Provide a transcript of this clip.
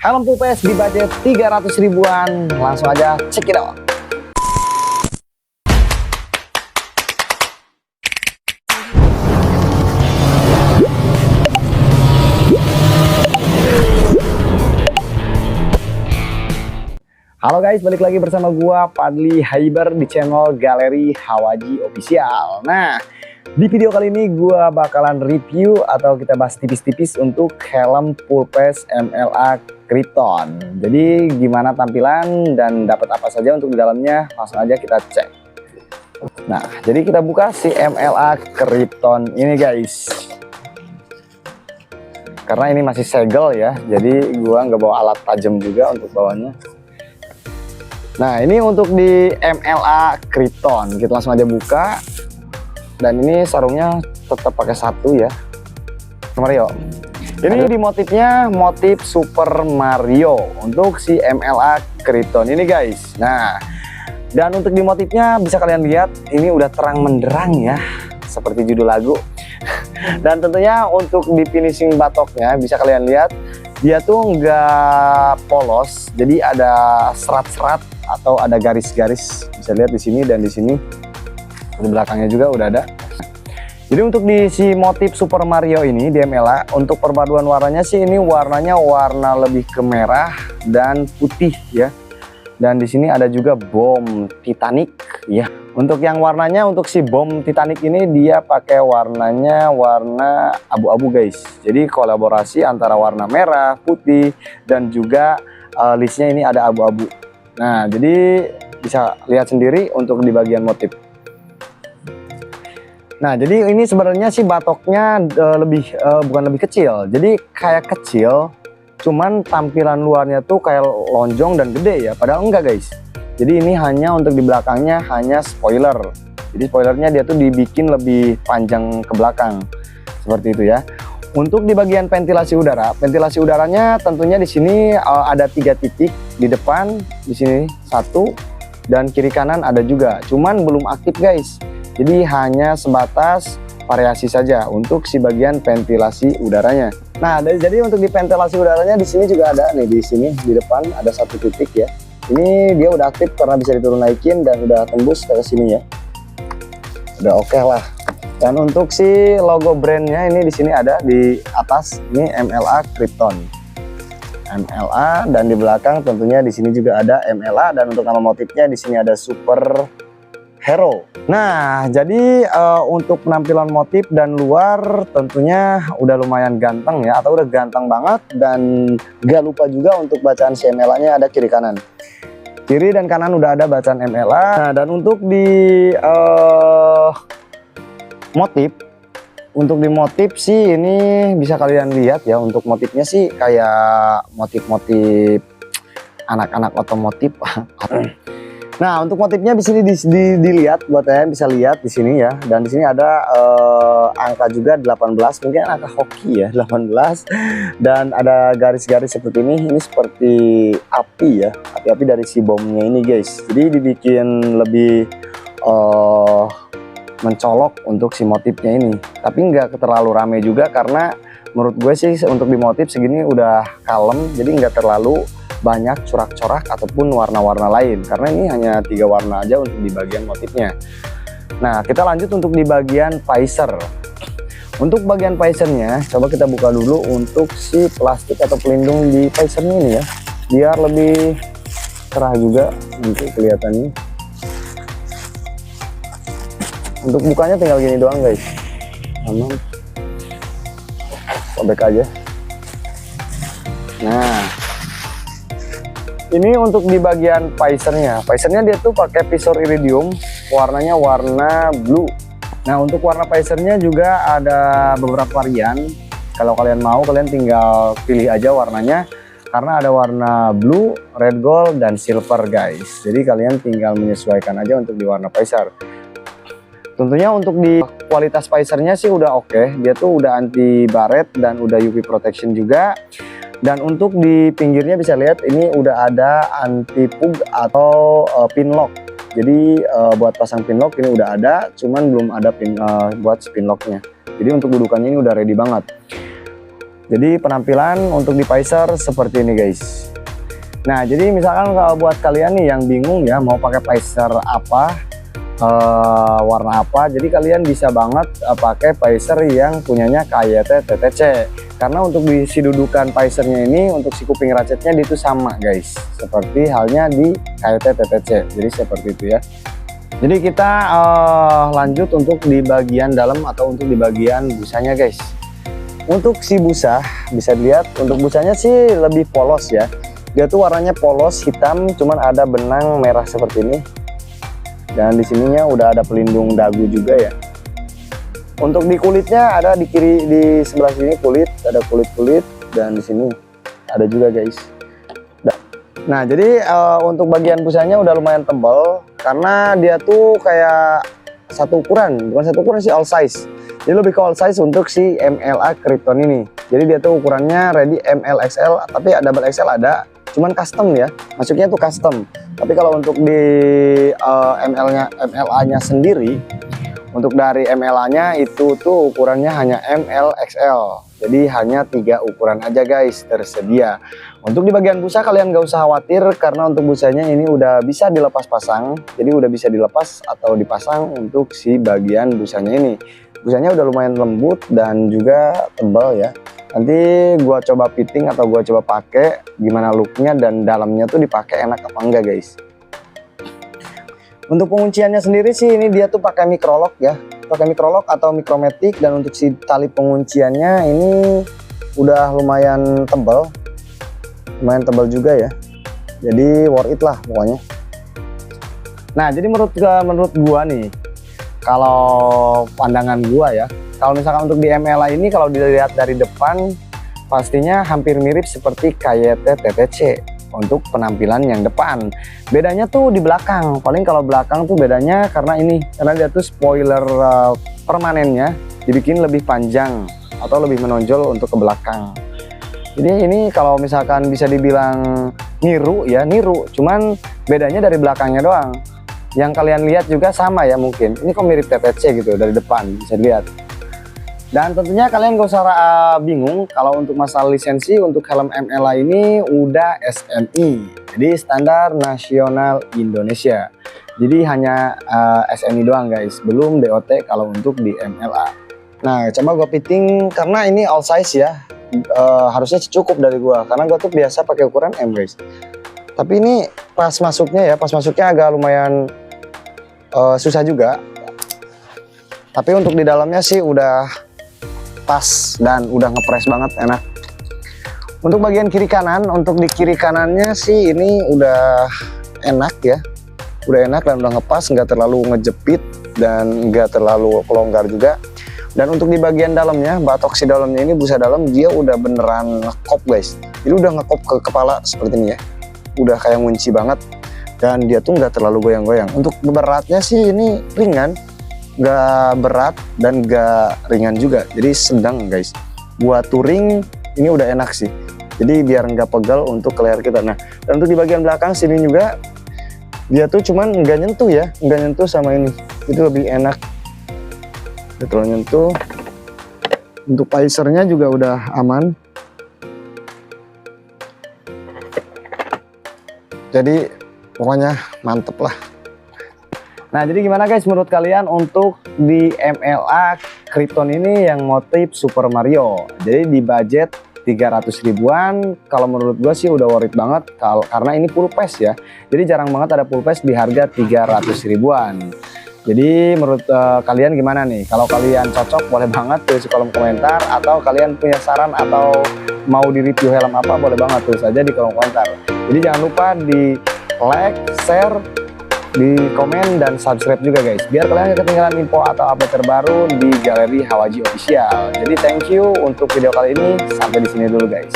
Helm full face di budget 300 ribuan. Langsung aja check it out. Halo guys, balik lagi bersama gua Fadli Hyber di channel Galeri Hawaji Official. Nah, di video kali ini gua bakalan review atau kita bahas tipis-tipis untuk helm full face MLA Krypton. Jadi gimana tampilan dan dapat apa saja untuk di dalamnya, langsung aja kita cek. Nah, jadi kita buka si MLA Krypton ini guys. Karena ini masih segel ya, jadi gua nggak bawa alat tajam juga untuk bawanya. Nah, ini untuk di MLA Krypton. Kita langsung aja buka. Dan ini sarungnya tetap pakai satu ya. Mario. Ini di motifnya motif Super Mario untuk si MLA Krypton ini guys. Nah, dan untuk di motifnya bisa kalian lihat ini udah terang menderang ya, seperti judul lagu. Dan tentunya untuk di finishing batoknya bisa kalian lihat dia tuh nggak polos, jadi ada serat-serat atau ada garis-garis, bisa lihat di sini dan di sini. Di belakangnya juga udah ada. Jadi untuk di si motif Super Mario ini di MLA, untuk perpaduan warnanya sih ini warnanya warna lebih ke merah dan putih ya. Dan di sini ada juga bom Titanic ya. Untuk yang warnanya, untuk si bom Titanic ini dia pakai warnanya warna abu-abu guys. Jadi kolaborasi antara warna merah, putih dan juga listnya ini ada abu-abu. Nah, jadi bisa lihat sendiri untuk di bagian motif. Nah, jadi ini sebenarnya sih batoknya bukan lebih kecil. Jadi kayak kecil, cuman tampilan luarnya tuh kayak lonjong dan gede ya. Padahal enggak guys. Jadi ini hanya untuk di belakangnya hanya spoiler. Jadi spoilernya dia tuh dibikin lebih panjang ke belakang. Seperti itu ya. Untuk di bagian ventilasi udara, ventilasi udaranya tentunya di sini ada 3 titik di depan, di sini 1 dan kiri kanan ada juga. Cuman belum aktif guys. Jadi hanya sebatas variasi saja untuk si bagian ventilasi udaranya. Nah, jadi untuk di ventilasi udaranya di sini juga ada nih, di sini di depan ada 1 titik ya. Ini dia udah aktif karena bisa diturun naikin dan udah tembus ke sini ya. Udah oke lah. Dan untuk si logo brandnya ini di sini ada di atas, ini MLA Krypton. MLA, dan di belakang tentunya di sini juga ada MLA, dan untuk nama motifnya di sini ada Super Hero. Nah, jadi untuk penampilan motif dan luar tentunya udah lumayan ganteng ya, atau udah ganteng banget. Dan gak lupa juga untuk bacaan si MLA-nya ada kiri kanan. Kiri dan kanan udah ada bacaan MLA. Nah, dan untuk di motif, untuk di motif sih ini bisa kalian lihat ya, untuk motifnya sih kayak motif-motif anak-anak otomotif. Nah, untuk motifnya di sini dilihat, buat kalian bisa lihat di sini ya. Dan di sini ada angka juga 18, mungkin angka hoki ya, 18. Dan ada garis-garis seperti ini seperti api ya, api-api dari si bomnya ini guys. Jadi dibikin lebih mencolok untuk si motifnya ini. Tapi nggak terlalu rame juga, karena menurut gue sih untuk di motif segini udah kalem, jadi nggak terlalu banyak corak-corak ataupun warna-warna lain, karena ini hanya 3 warna aja untuk di bagian motifnya. Nah, kita lanjut untuk di bagian visor. Untuk bagian visornya coba kita buka dulu untuk si plastik atau pelindung di visornya ini ya, biar lebih cerah juga untuk kelihatannya. Untuk bukanya tinggal gini doang guys, aman, sobek aja. Nah, ini untuk di bagian visornya. Visornya dia tuh pakai visor iridium, warnanya warna blue. Nah, untuk warna visornya juga ada beberapa varian. Kalau kalian mau, kalian tinggal pilih aja warnanya, karena ada warna blue, red gold, dan silver guys. Jadi kalian tinggal menyesuaikan aja untuk di warna visor. Tentunya untuk di kualitas visornya sih udah oke. Dia tuh udah anti baret dan udah UV protection juga. Dan untuk di pinggirnya bisa lihat ini udah ada anti pug atau pin lock. Jadi buat pasang pin lock ini udah ada, cuman belum ada buat spin locknya. Jadi untuk dudukannya ini udah ready banget. Jadi penampilan untuk di Pacer seperti ini guys. Nah jadi misalkan kalau buat kalian nih yang bingung ya mau pakai Pacer apa, warna apa, jadi kalian bisa banget pakai Pacer yang punyanya KYT TTC. Karena untuk di dudukan Pacernya ini untuk si kuping ratchetnya itu sama guys, seperti halnya di KYT TTC. Jadi seperti itu ya. Jadi kita lanjut untuk di bagian dalam atau untuk di bagian busanya guys. Untuk si busa bisa dilihat, untuk busanya sih lebih polos ya. Dia tuh warnanya polos hitam, cuman ada benang merah seperti ini. Dan di sininya udah ada pelindung dagu juga ya. Untuk di kulitnya ada di kiri, di sebelah sini kulit, ada kulit-kulit, dan di sini ada juga guys. Nah jadi untuk bagian busanya udah lumayan tebal karena dia tuh kayak satu ukuran, bukan satu ukuran sih, all size. Jadi lebih ke all size untuk si MLA Krypton ini. Jadi dia tuh ukurannya ready MLXL, tapi ada double XL ada, cuman custom ya, masuknya tuh custom. Tapi kalau untuk di MLA-nya sendiri, untuk dari MLA-nya itu tuh ukurannya hanya MLXL. Jadi hanya 3 ukuran aja guys tersedia. Untuk di bagian busa kalian gak usah khawatir karena untuk busanya ini udah bisa dilepas pasang. Jadi udah bisa dilepas atau dipasang untuk si bagian busanya ini. Busanya udah lumayan lembut dan juga tebal ya. Nanti gua coba fitting atau gua coba pakai gimana looknya dan dalamnya tuh dipakai enak apa enggak guys. Untuk pengunciannya sendiri sih ini dia tuh pakai microlock ya, pakai microlock atau micromatic, dan untuk si tali pengunciannya ini udah lumayan tebal juga ya. Jadi worth it lah pokoknya. Nah jadi menurut gua nih, kalau pandangan gua ya, kalau misalkan untuk di MLA ini kalau dilihat dari depan pastinya hampir mirip seperti KYT TTC untuk penampilan yang depan. Bedanya tuh di belakang. Paling kalau belakang tuh bedanya karena dia tuh spoiler permanennya dibikin lebih panjang atau lebih menonjol untuk ke belakang. Jadi ini kalau misalkan bisa dibilang niru ya, niru, cuman bedanya dari belakangnya doang. Yang kalian lihat juga sama ya mungkin. Ini kok mirip TTC gitu dari depan, bisa dilihat. Dan tentunya kalian gak usah bingung kalau untuk masalah lisensi untuk helm MLA ini udah SNI. Jadi standar nasional Indonesia. Jadi hanya SNI doang guys, belum DOT kalau untuk di MLA. Nah coba gue fitting karena ini all size ya. Harusnya cukup dari gue karena gue tuh biasa pakai ukuran M guys. Tapi ini pas masuknya agak lumayan susah juga. Tapi untuk di dalamnya sih udah pas dan udah ngepres banget, enak. Untuk bagian kiri kanan, untuk di kiri kanannya sih ini udah enak ya, udah enak dan udah ngepas, nggak terlalu ngejepit dan nggak terlalu longgar juga. Dan untuk di bagian dalamnya, batok si dalamnya ini, busa dalam, dia udah beneran ngekop guys. Jadi udah ngekop ke kepala seperti ini ya, udah kayak ngunci banget dan dia tuh nggak terlalu goyang-goyang. Untuk beratnya sih ini ringan, nggak berat dan nggak ringan juga, jadi sedang guys. Buat touring ini udah enak sih, jadi biar nggak pegal untuk ke leher kita. Nah dan untuk di bagian belakang sini juga dia tuh cuman nggak nyentuh ya, nggak nyentuh sama ini, itu lebih enak, nggak terlalu nyentuh. Untuk Pacernya juga udah aman, jadi pokoknya mantep lah. Nah jadi gimana guys menurut kalian untuk di MLA Krypton ini yang motif Super Mario? Jadi di budget 300 ribuan, kalau menurut gue sih udah worth it banget karena ini full face ya. Jadi jarang banget ada full face di harga 300 ribuan. Jadi menurut kalian gimana nih? Kalau kalian cocok boleh banget tulis di kolom komentar, atau kalian punya saran atau mau di review helm apa boleh banget tulis aja di kolom komentar. Jadi jangan lupa di like, share, di komen dan subscribe juga guys, biar kalian gak ketinggalan info atau update terbaru di galeri Hawaji Official. Jadi thank you untuk video kali ini, sampai di sini dulu guys.